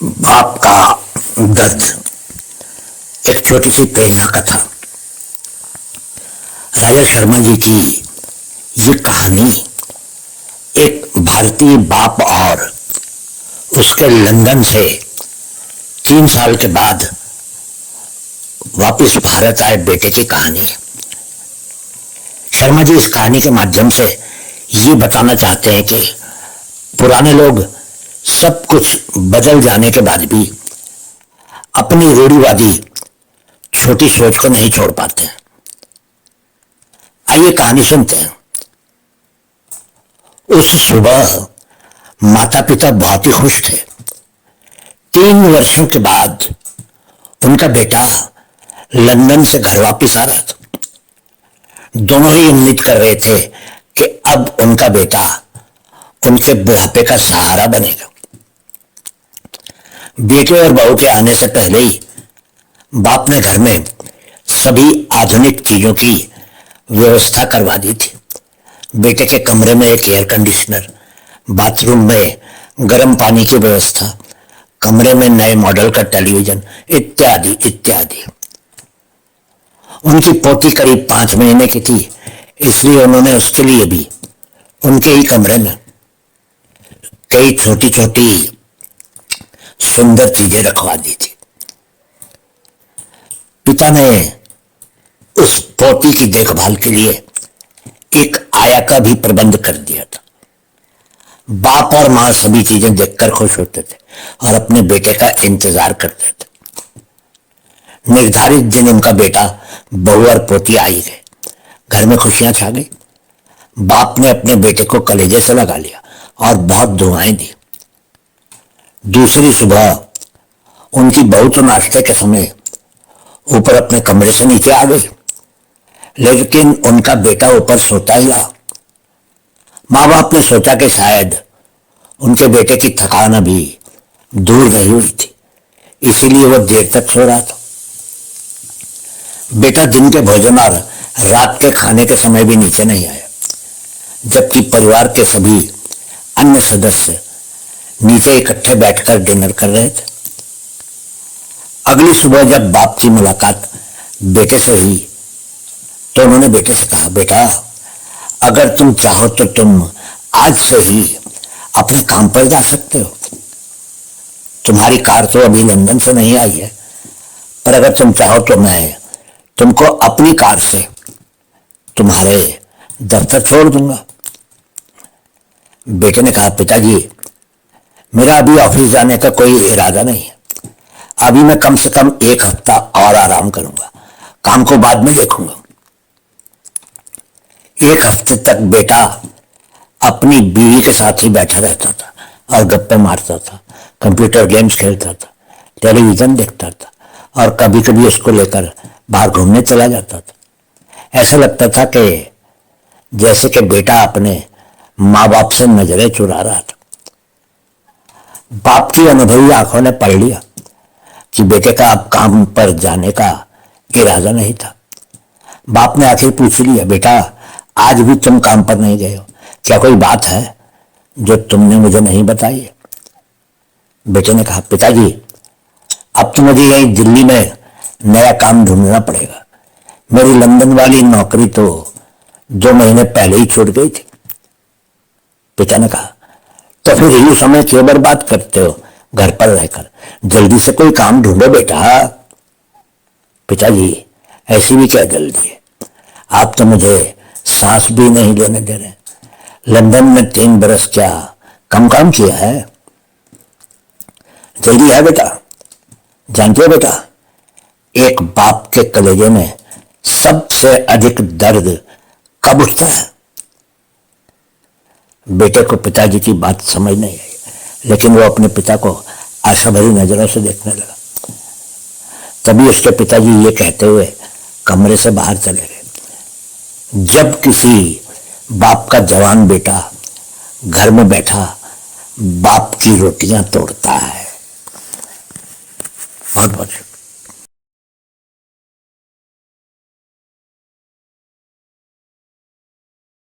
बाप का दर्द, एक छोटी सी प्रेरणा कथा। राजा शर्मा जी की ये कहानी एक भारतीय बाप और उसके लंदन से 3 साल के बाद वापस भारत आए बेटे की कहानी है। शर्मा जी इस कहानी के माध्यम से ये बताना चाहते हैं कि पुराने लोग सब कुछ बदल जाने के बाद भी अपनी रूढ़िवादी छोटी सोच को नहीं छोड़ पाते हैं। आइए कहानी सुनते हैं। उस सुबह माता पिता बहुत ही खुश थे। 3 वर्षों के बाद उनका बेटा लंदन से घर वापस आ रहा था। दोनों ही उम्मीद कर रहे थे कि अब उनका बेटा उनके बुढ़ापे का सहारा बनेगा। बेटे और बहू के आने से पहले ही बाप ने घर में सभी आधुनिक चीजों की व्यवस्था करवा दी थी। बेटे के कमरे में एक एयर कंडीशनर, बाथरूम में गर्म पानी की व्यवस्था, कमरे में नए मॉडल का टेलीविजन इत्यादि इत्यादि। उनकी पोती करीब 5 महीने की थी, इसलिए उन्होंने उसके लिए भी उनके ही कमरे में कई छोटी छोटी सुंदर चीजें रखवा दी थी। पिता ने उस पोती की देखभाल के लिए एक आया का भी प्रबंध कर दिया था। बाप और मां सभी चीजें देखकर खुश होते थे और अपने बेटे का इंतजार करते थे। निर्धारित दिन उनका बेटा, बहू और पोती आई गए। घर में खुशियां छा गई। बाप ने अपने बेटे को कलेजे से लगा लिया और बहुत दुआएं दी। दूसरी सुबह उनकी बहू तो नाश्ते के समय ऊपर अपने कमरे से नीचे आ गई, लेकिन उनका बेटा ऊपर सोता ही रहा। माँ बाप ने सोचा कि शायद उनके बेटे की थकान अभी दूर नहीं हुई थी, इसीलिए वह देर तक सो रहा था। बेटा दिन के भोजन और रात के खाने के समय भी नीचे नहीं आया, जबकि परिवार के सभी अन्य सदस्य नीचे इकट्ठे बैठकर डिनर कर रहे थे। अगली सुबह जब बाप की मुलाकात बेटे से हुई तो उन्होंने बेटे से कहा, बेटा अगर तुम चाहो तो तुम आज से ही अपने काम पर जा सकते हो। तुम्हारी कार तो अभी लंदन से नहीं आई है, पर अगर तुम चाहो तो मैं तुमको अपनी कार से तुम्हारे दफ्तर छोड़ दूंगा। बेटे ने कहा, पिताजी मेरा अभी ऑफिस जाने का कोई इरादा नहीं है। अभी मैं कम से कम 1 हफ्ता और आराम करूंगा, काम को बाद में देखूंगा। 1 हफ्ते तक बेटा अपनी बीवी के साथ ही बैठा रहता था और गप्पे मारता था, कंप्यूटर गेम्स खेलता था, टेलीविजन देखता था और कभी कभी उसको लेकर बाहर घूमने चला जाता था। ऐसा लगता था कि जैसे कि बेटा अपने माँ बाप से नजरें चुरा रहा था। बाप की अनुभवी आंखों ने पढ़ लिया कि बेटे का अब काम पर जाने का इरादा नहीं था। बाप ने आखिर पूछ लिया, बेटा आज भी तुम काम पर नहीं गए हो, क्या कोई बात है जो तुमने मुझे नहीं बताई है? बेटे ने कहा, पिताजी अब तो मुझे यही दिल्ली में नया काम ढूंढना पड़ेगा। मेरी लंदन वाली नौकरी तो 2 महीने पहले ही छूट गई थी। पिता ने कहा, तो फिर यही समय क्यों बर्बाद करते हो घर पर रहकर? जल्दी से कोई काम ढूंढो बेटा। पिताजी ऐसी भी क्या जल्दी है, आप तो मुझे सांस भी नहीं लेने दे रहे। लंदन में 3 बरस क्या कम काम किया है? जल्दी है बेटा। जानते हो बेटा, एक बाप के कलेजे में सबसे अधिक दर्द कब उठता है? बेटे को पिताजी की बात समझ नहीं आई, लेकिन वो अपने पिता को आशा भरी नजरों से देखने लगा। तभी उसके पिताजी ये कहते हुए कमरे से बाहर चले गए, जब किसी बाप का जवान बेटा घर में बैठा बाप की रोटियां तोड़ता है। बहुत बहुत